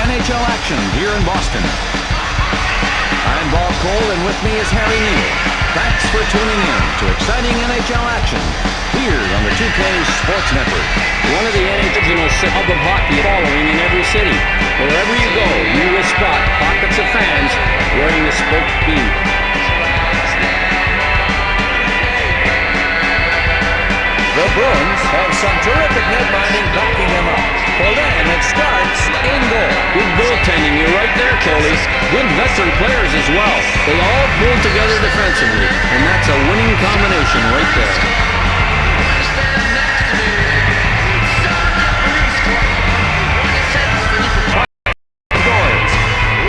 NHL action here in Boston. I'm Bob Cole, and with me is Harry Neal. Thanks for tuning in to exciting NHL action here on the 2K Sports Network. One of the original hub of hockey following in every city. Wherever you go, you will spot pockets of fans wearing the spoked beam. The Bruins have some terrific netminding backing them up. For them, it starts in goal. Good goaltending, you're right there, Coley. Good veteran players as well. They all pull together defensively, and that's a winning combination right there.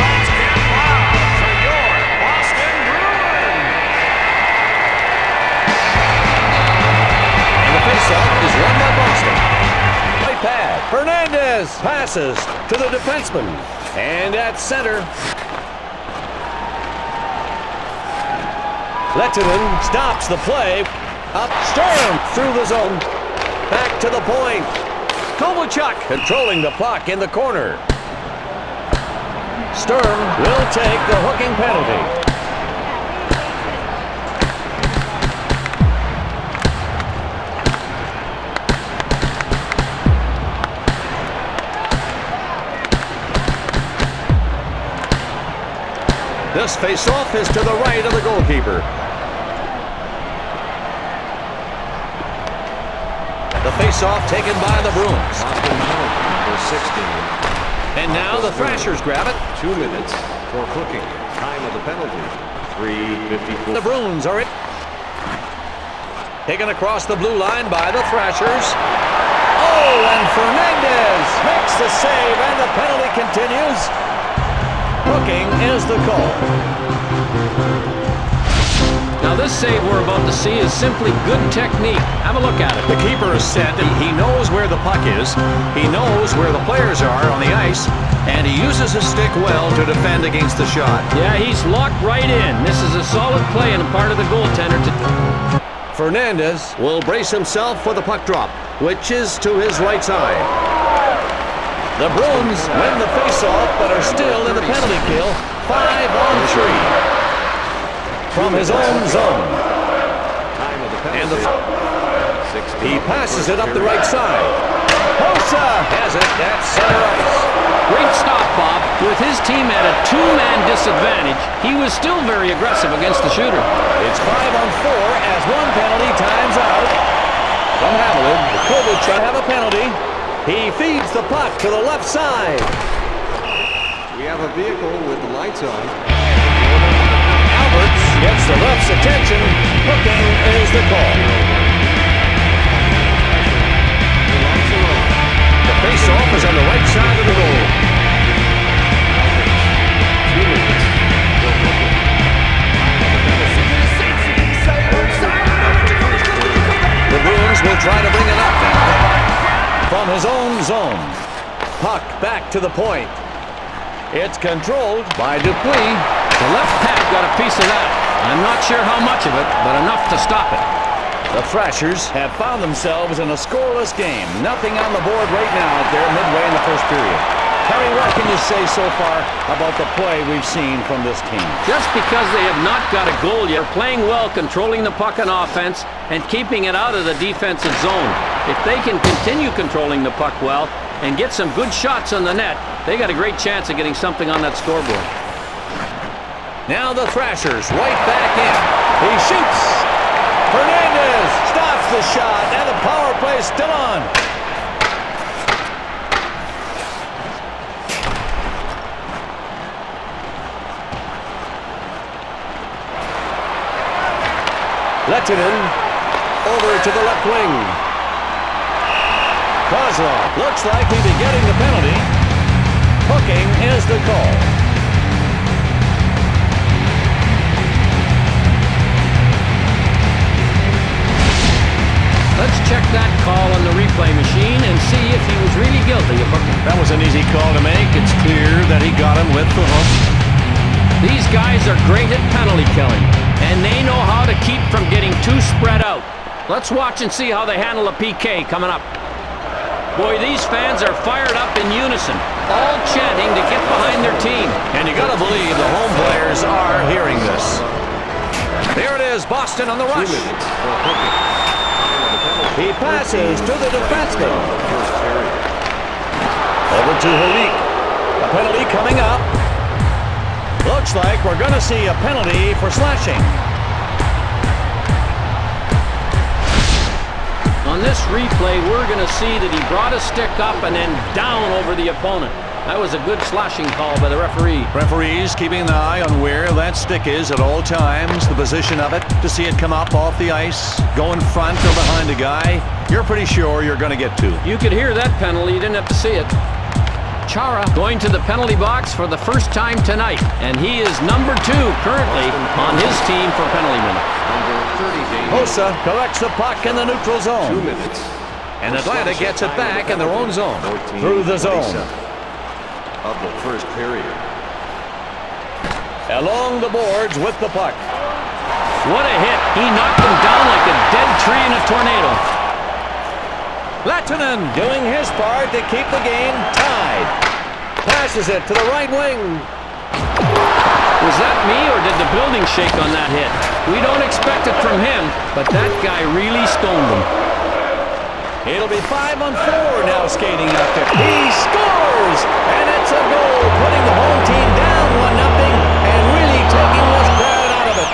Let's get wild for your Boston Bruins. And the faceoff is won by Boston. Right pad. Fernandez passes to the defenseman. And at center, Lehtinen stops the play. Up Sturm through the zone. Back to the point. Kovalchuk controlling the puck in the corner. Sturm will take the hooking penalty. This face-off is to the right of the goalkeeper. The face-off taken by the Bruins. Number 16. And now the Thrashers grab it. 2 minutes for hooking. Time of the penalty. 3:54. The Bruins are it. Taken across the blue line by the Thrashers. Oh, and Fernandez makes the save, and the penalty continues. Hooking is the call. Now this save we're about to see is simply good technique. Have a look at it. The keeper is set. He knows where the puck is. He knows where the players are on the ice, and he uses his stick well to defend against the shot. Yeah, he's locked right in. This is a solid play and a part of the goaltender to... Fernandez will brace himself for the puck drop, which is to his right side. The Bruins win the faceoff, but are still in the penalty kill. 5-on-3. From his own zone. Time of the penalty. And 16. he passes it up the right side. Hossa has it at center ice. Great stop, Bob. With his team at a two-man disadvantage, he was still very aggressive against the shooter. It's 5-on-4 as one penalty times out. From Hamilton, Kovic should have a penalty. He feeds the puck to the left side. We have a vehicle with the lights on. Alberts gets the ref's attention. Hooking is the call. The face-off is on the right side of the goal. The Bruins will try to bring it up now. From his own zone. Puck back to the point. It's controlled by Dupuis. The left pad got a piece of that. I'm not sure how much of it, but enough to stop it. The Thrashers have found themselves in a scoreless game. Nothing on the board right now out there midway in the first period. Harry, what can you say so far about the play we've seen from this team? Just because they have not got a goal yet, they're playing well, controlling the puck on offense and keeping it out of the defensive zone. If they can continue controlling the puck well and get some good shots on the net, they got a great chance of getting something on that scoreboard. Now the Thrashers right back in. He shoots. Fernandez stops the shot, and the power play is still on. Lehtinen over to the left wing. Kozlov looks like he'd be getting the penalty. Hooking is the call. Let's check that call on the replay machine and see if he was really guilty of hooking. That was an easy call to make. It's clear that he got him with the hook. These guys are great at penalty killing, and they know how to keep from getting too spread out. Let's watch and see how they handle a PK coming up. Boy, these fans are fired up in unison, all chanting to get behind their team. And you gotta believe the home players are hearing this. There it is, Boston on the 2 rush. minutes for hooking. Time of the penalty. He passes to the defenseman. First period. Over to Halik. A penalty coming up. Looks like we're gonna see a penalty for slashing. On this replay, we're going to see that he brought his stick up and then down over the opponent. That was a good slashing call by the referee. Referees keeping an eye on where that stick is at all times, the position of it, to see it come up off the ice, go in front or behind a guy. You're pretty sure you're going to get two. You could hear that penalty, you didn't have to see it. Chara going to the penalty box for the first time tonight, and he is number 2 currently on his team for penalty minute. Number 30, Dane. Hossa collects the puck in the neutral 2 zone. minutes. And Atlanta gets it back in their own zone. 14, Through the zone. 27 of the first period. Along the boards with the puck. What a hit. He knocked him down like a dead tree in a tornado. Lehtinen doing his part to keep the game tied. Passes it to the right wing. Was that me, or did the building shake on that hit? We don't expect it from him, but that guy really stoned him. It'll be 5-on-4 now skating out there. He scores! And it's a goal, putting the home team down 1-0 and really taking this crowd out of it.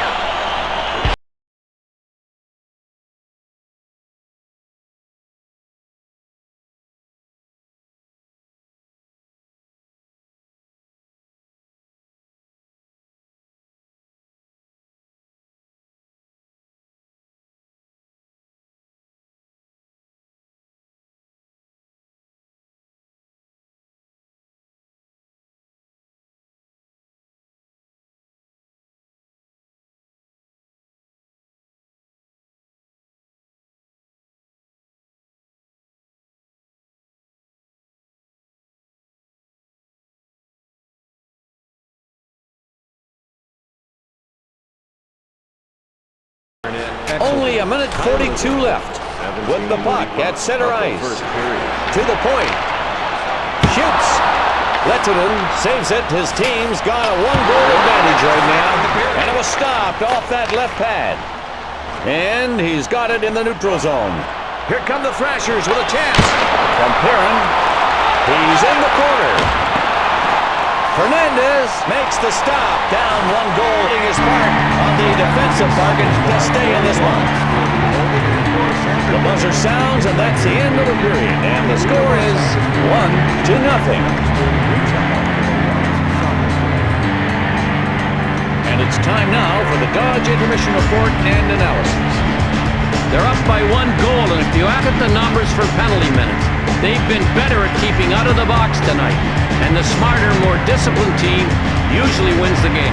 Only a minute 42 left. With the puck at center ice. To the point. Shoots. Lettinen saves it. His team's got a 1-goal advantage right now. And it was stopped off that left pad. And he's got it in the neutral zone. Here come the Thrashers with a chance. From Perrin. He's in the corner. Fernandez makes the stop. Down 1 goal. Doing his part on the defensive target to stay in this one. The buzzer sounds, and that's the end of the period. And the score is 1-0. And it's time now for the Dodge intermission report and analysis. They're up by 1 goal, and if you add at the numbers for penalty minutes, they've been better at keeping out of the box tonight. And the smarter, more disciplined team usually wins the game.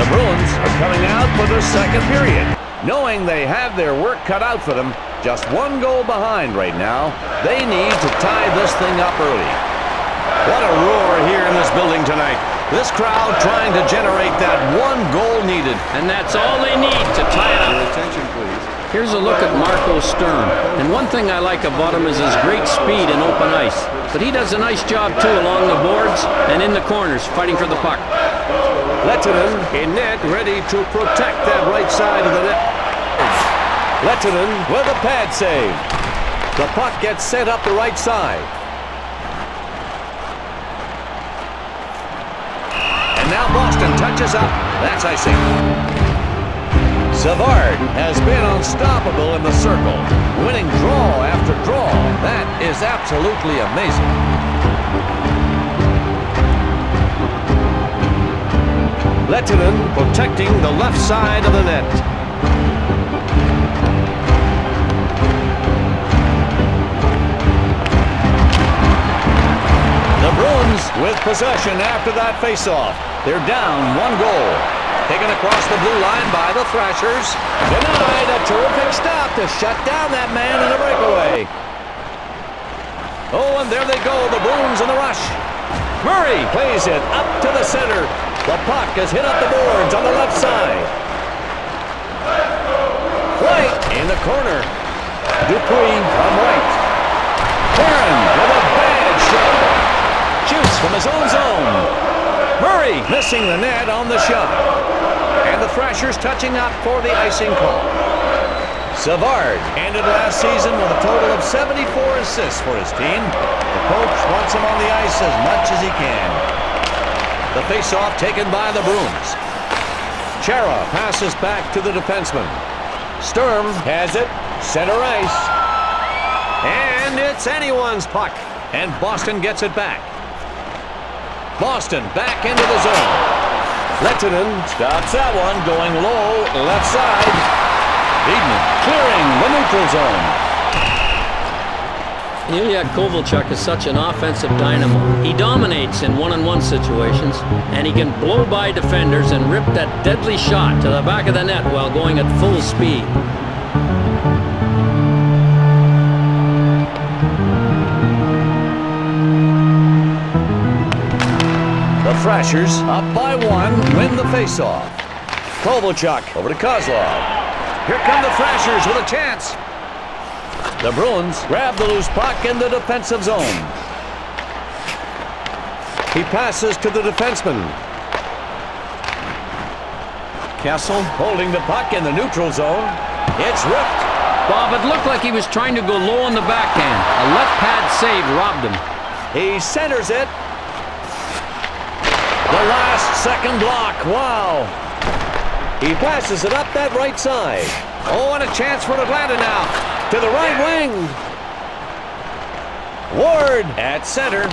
The Bruins are coming out for their second period. Knowing they have their work cut out for them, just 1 goal behind right now, they need to tie this thing up early. What a roar here in this building tonight. This crowd trying to generate that 1 goal needed. And that's all they need to tie it up. Attention, please. Here's a look at Marco Stern. And one thing I like about him is his great speed in open ice. But he does a nice job, too, along the boards and in the corners, fighting for the puck. Lettinen in net, ready to protect that right side of the net. Lettinen with a pad save. The puck gets sent up the right side. And now Boston touches up. That's icing. Savard has been unstoppable in the circle, winning draw after draw. That is absolutely amazing. Lettinen protecting the left side of the net. The Bruins with possession after that faceoff. They're down 1 goal. Taken across the blue line by the Thrashers. Denied. A terrific stop to shut down that man in a breakaway. Oh, and there they go, the Bruins in the rush. Murray plays it up to the center. The puck is hit up the boards on the left side. White in the corner. Dupuis on right. Perrin with a bad shot. Shoots from his own zone. Murray missing the net on the shot. And the Thrashers touching up for the icing call. Savard ended last season with a total of 74 assists for his team. The coach wants him on the ice as much as he can. The faceoff taken by the Bruins. Chara passes back to the defenseman. Sturm has it, center ice. And it's anyone's puck. And Boston gets it back. Boston back into the zone. Lettinen stops that one, going low, left side. Edman clearing the neutral zone. Ilya Kovalchuk is such an offensive dynamo. He dominates in one-on-one situations, and he can blow by defenders and rip that deadly shot to the back of the net while going at full speed. The Thrashers, up by 1, win the faceoff. Kovalchuk over to Kozlov. Here come the Thrashers with a chance. The Bruins grab the loose puck in the defensive zone. He passes to the defenseman. Kessel holding the puck in the neutral zone. It's ripped. Bob, it looked like he was trying to go low on the backhand. A left pad save robbed him. He centers it. The last second block. Wow. He passes it up that right side. Oh, and a chance for Atlanta now. To the right wing. Ward at center.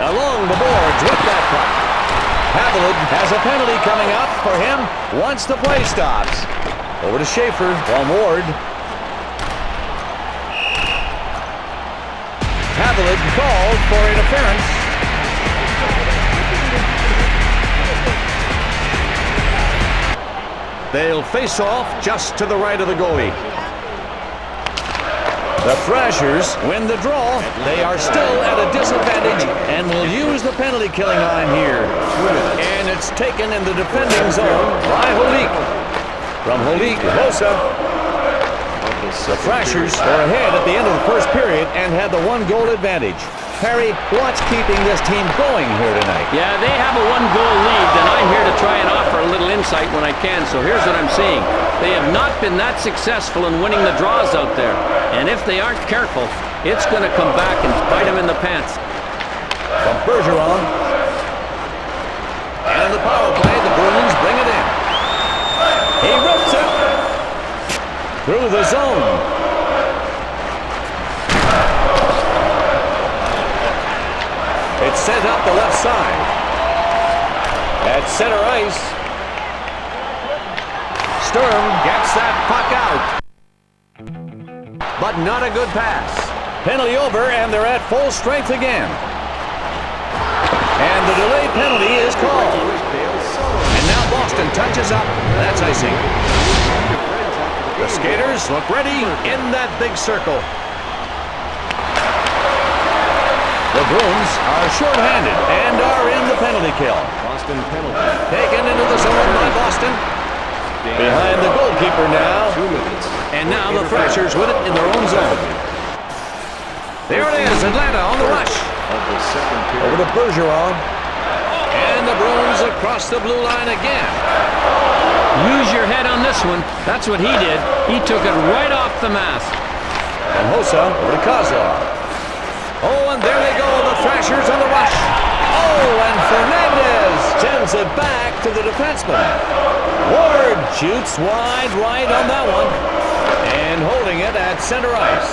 Along the boards with that puck. Haviland has a penalty coming up for him once the play stops. Over to Schaefer from Ward. Haviland called for interference. They'll face off just to the right of the goalie. The Thrashers win the draw. They are still at a disadvantage and will use the penalty killing line here. And it's taken in the defending zone by Holik. From Holik, Hossa. The Thrashers are ahead at the end of the first period and had the one-goal advantage. Harry, what's keeping this team going here tonight? Yeah, they have a one-goal lead, and I'm here to try and offer a little insight when I can, so here's what I'm seeing. They have not been that successful in winning the draws out there, and if they aren't careful, it's going to come back and bite them in the pants. From Bergeron. And in the power play, the Bruins bring it in. He rips it through the zone. It's sent up the left side. At center ice. Sturm gets that puck out. But not a good pass. Penalty over, and they're at full strength again. And the delay penalty is called. And now Boston touches up. That's icing. The skaters look ready in that big circle. The Bruins are short-handed and are in the penalty kill. Boston penalty. Taken into the zone by Boston. Behind the goalkeeper now. 2 minutes. And now the Thrashers with it in their own zone. There it is, Atlanta on the rush. Of the second period. Over to Bergeron. And the Bruins across the blue line again. Use your head on this one. That's what he did. He took it right off the mask. And Hossa over to Kozlov. Oh, and there they go, the Thrashers on the rush. Oh, and Fernandez sends it back to the defenseman. Ward shoots wide right on that one. And holding it at center ice.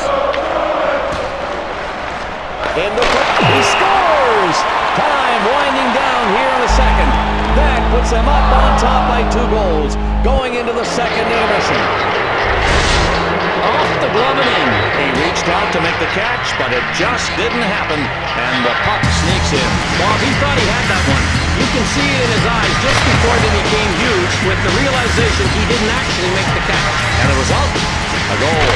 In the he scores! Time winding down here in the second. That puts them up on top by 2 goals, going into the second intermission. Off the glove and in. He reached out to make the catch, but it just didn't happen, and the puck sneaks in. Bob, he thought he had that one. You can see it in his eyes just before they became huge with the realization he didn't actually make the catch. And the result? A goal.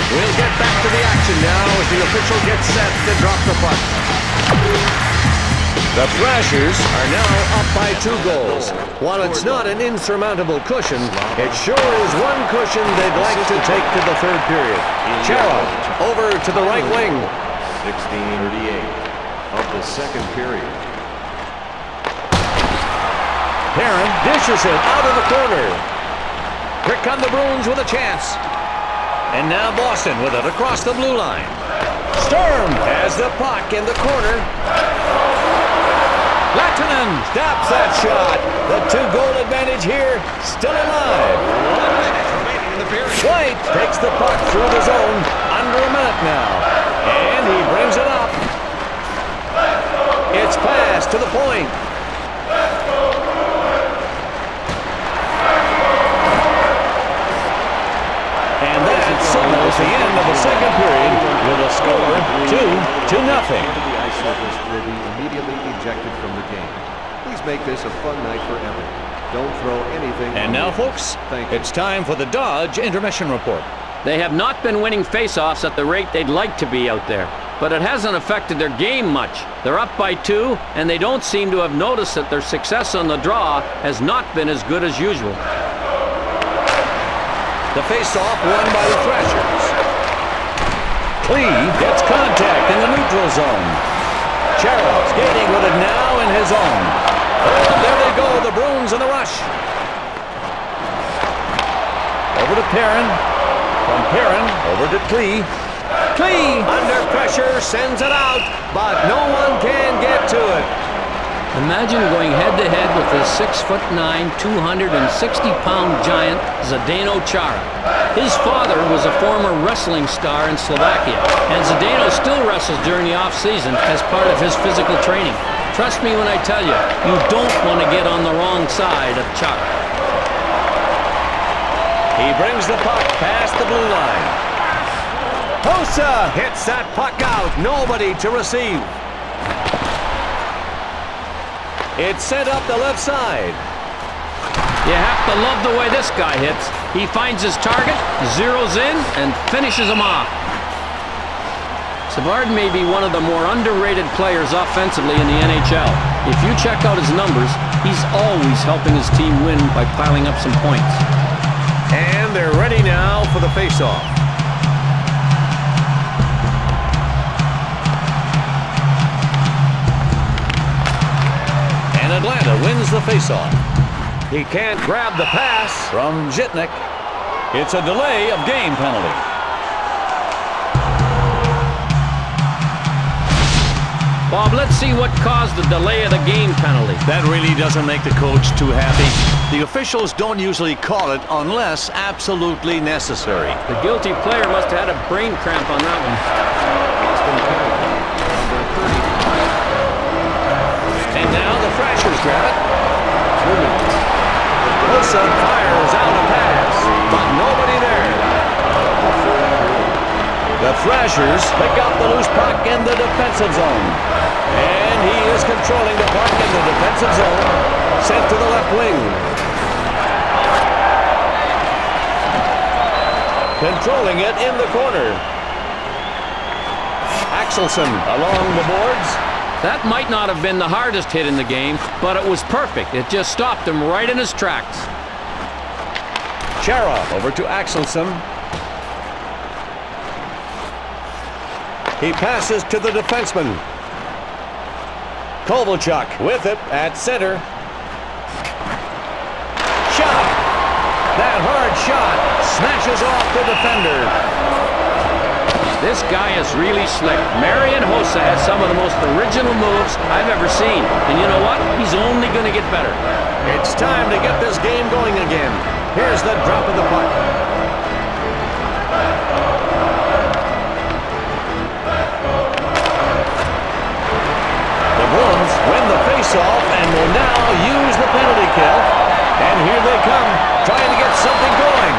We'll get back to the action now as the official gets set to drop the puck. The Thrashers are now up by 2 goals. While it's not an insurmountable cushion, it sure is one cushion they'd like to take to the third period. Chara over to the right wing. 16:38 of the second period. Perrin dishes it out of the corner. Here come the Bruins with a chance. And now Boston with it across the blue line. Sturm has the puck in the corner. Lahtinen stops that shot. The 2-goal advantage here still alive. White takes the puck through the zone. Under a minute now. And he brings it up. It's passed to the point. And that signals the end of the second period with a score 2-0. The ice surface will be immediately ejected from the game. Please make this a fun night for everyone. Don't throw anything. And now, folks, it's time for the Dodge Intermission Report. They have not been winning faceoffs at the rate they'd like to be out there, but it hasn't affected their game much. They're up by 2, and they don't seem to have noticed that their success on the draw has not been as good as usual. The face-off won by the Thrashers. Klee gets contact in the neutral zone. Chara skating with it now in his own. Oh, there they go, the Bruins in the rush. Over to Perrin. From Perrin, over to Klee. Klee, under pressure, sends it out, but no one can get to it. Imagine going head-to-head with this 6'9", 260-pound giant, Zdeno Chara. His father was a former wrestling star in Slovakia, and Zdeno still wrestles during the off-season as part of his physical training. Trust me when I tell you, you don't want to get on the wrong side of Chara. He brings the puck past the blue line. Hossa hits that puck out. Nobody to receive. It's sent up the left side. You have to love the way this guy hits. He finds his target, zeroes in, and finishes him off. Savard may be one of the more underrated players offensively in the NHL. If you check out his numbers, he's always helping his team win by piling up some points. And they're ready now for the face-off. And Atlanta wins the face-off. He can't grab the pass from Zhitnik. It's a delay of game penalty. Bob, let's see what caused the delay of the game penalty. That really doesn't make the coach too happy. The officials don't usually call it unless absolutely necessary. The guilty player must have had a brain cramp on that one. And now the Thrashers grab it. Hossa fires out a pass, but nobody there. The Thrashers pick up the loose puck in the defensive zone. And he is controlling the puck in the defensive zone. Sent to the left wing. Controlling it in the corner. Axelson along the boards. That might not have been the hardest hit in the game, but it was perfect. It just stopped him right in his tracks. Chara over to Axelson. He passes to the defenseman. Kovalchuk with it at center. Shot! That hard shot smashes off the defender. This guy is really slick. Marian Hossa has some of the most original moves I've ever seen. And you know what? He's only going to get better. It's time to get this game going again. Here's the drop of the puck. The Bruins win the faceoff and will now use the penalty kill. And here they come, trying to get something going.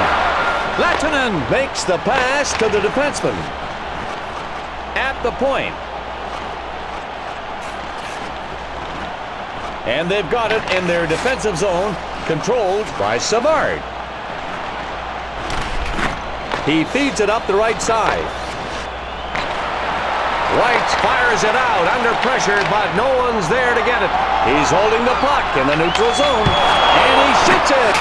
Lehtonen makes the pass to the defenseman. At the point. And they've got it in their defensive zone, controlled by Savard. He feeds it up the right side. White fires it out under pressure, but no one's there to get it. He's holding the puck in the neutral zone, and he shoots it.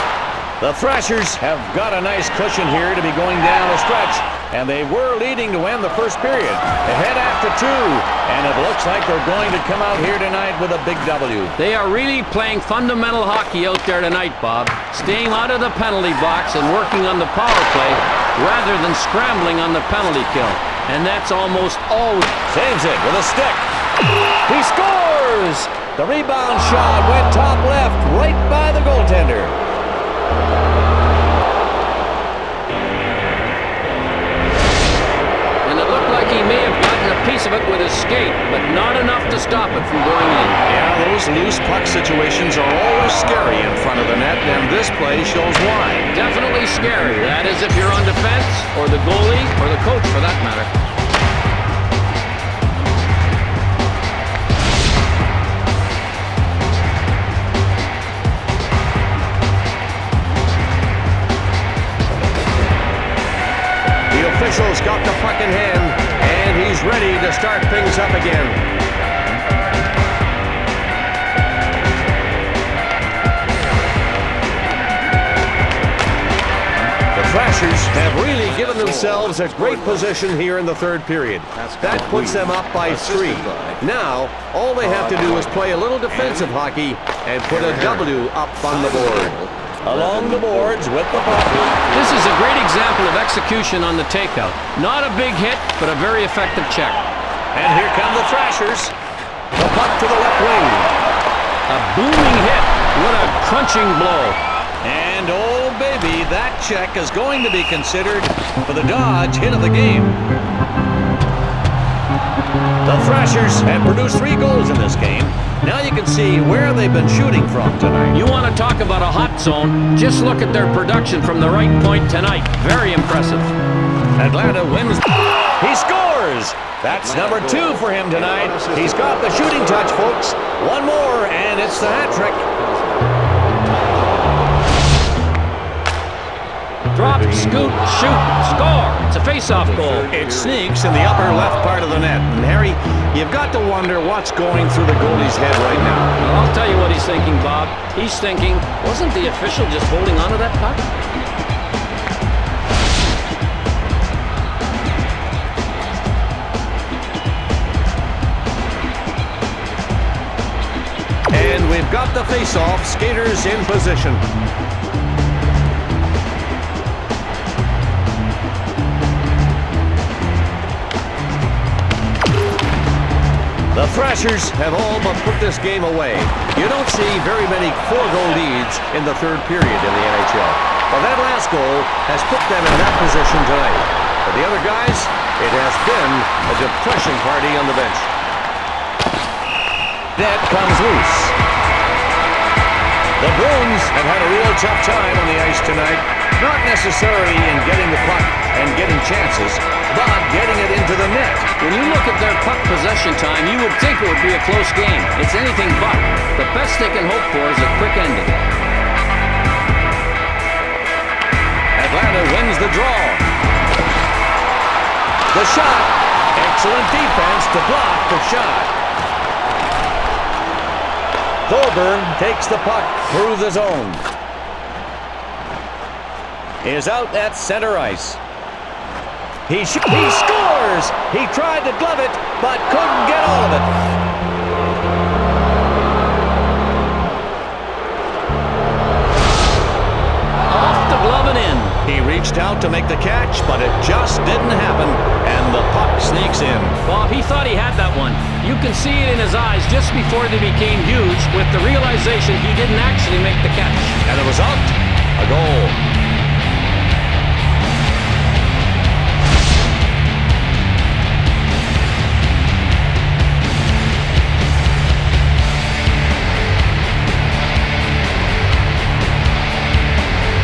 The Thrashers have got a nice cushion here to be going down a stretch, and they were leading to end the first period. Ahead after 2, and it looks like they're going to come out here tonight with a big W. They are really playing fundamental hockey out there tonight, Bob. Staying out of the penalty box and working on the power play rather than scrambling on the penalty kill. And that's almost always... Saves it with a stick. He scores! The rebound shot went top left, right by the goaltender. And it looked like he may have gotten a piece of it with his skate, but not enough to stop it from going in. Yeah, those loose puck situations are always scary in front of the net, and this play shows why. Definitely scary. That is if you're on defense, or the goalie, or the coach for that matter. Officials got the puck in hand, and he's ready to start things up again. The Thrashers have really given themselves a great position here in the third period. That puts them up by 3. Now, all they have to do is play a little defensive hockey and put a W up on the board. Along the boards with the puck. This is a great example of execution on the takeout. Not a big hit, but a very effective check. And here come the Thrashers. The puck to the left wing. A booming hit. What a crunching blow. And oh baby, that check is going to be considered for the Dodge hit of the game. The Thrashers have produced 3 goals in this game. Now you can see where they've been shooting from tonight. You want to talk about a hot zone? Just look at their production from the right point tonight. Very impressive. Atlanta wins. He scores! That's number 2 for him tonight. He's got the shooting touch, folks. One more, and it's the hat trick. Drop, scoot, shoot, score. It's a face-off goal. It sneaks in the upper left part of the net. And Harry, you've got to wonder what's going through the goalie's head right now. Well, I'll tell you what he's thinking, Bob. He's thinking, wasn't the official just holding onto that puck? And we've got the face-off. Skaters in position. The Thrashers have all but put this game away. You don't see very many 4-goal leads in the third period in the NHL. But that last goal has put them in that position tonight. For the other guys, it has been a depression party on the bench. That comes loose. The Bruins have had a real tough time on the ice tonight. Not necessarily in getting the puck and getting chances, but getting it into the net. When you look at their puck possession time, you would think it would be a close game. It's anything but. The best they can hope for is a quick ending. Atlanta wins the draw. The shot. Excellent defense to block the shot. Thorburn takes the puck through the zone. Is out at center ice. He scores! He tried to glove it, but couldn't get all of it. Off the glove and in. He reached out to make the catch, but it just didn't happen, and the puck sneaks in. Bob, he thought he had that one. You can see it in his eyes just before they became huge with the realization he didn't actually make the catch. And the result? A goal.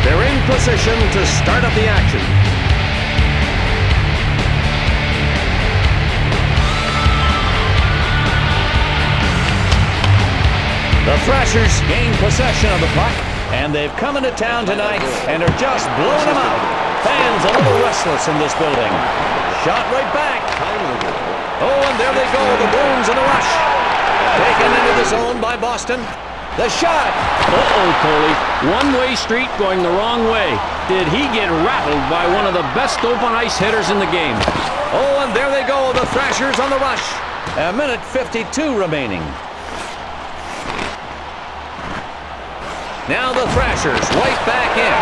They're in position to start up the action. The Thrashers gain possession of the puck, and they've come into town tonight and are just blowing them out. Fans a little restless in this building. Shot right back. Oh, and there they go, the Bruins in a rush. Taken into the zone by Boston. The shot! Uh-oh, Coley. One-way street going the wrong way. Did he get rattled by one of the best open ice hitters in the game? Oh, and there they go, the Thrashers on the rush. A minute 52 remaining. Now the Thrashers right back in.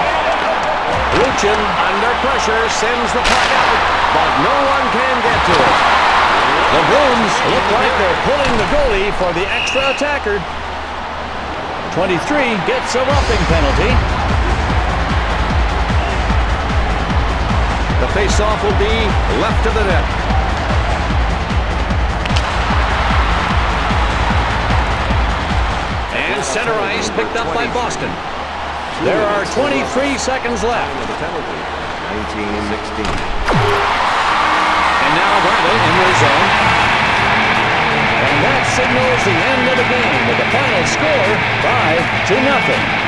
Luchin, under pressure, sends the puck out, but no one can get to it. The Bruins look like they're pulling the goalie for the extra attacker. 23 gets a roughing penalty. The face-off will be left of the net. And center ice picked up by Boston. There are 23 seconds left. 19-16. And now Atlanta in their zone. And that signals the end of the game with the final score 5-0.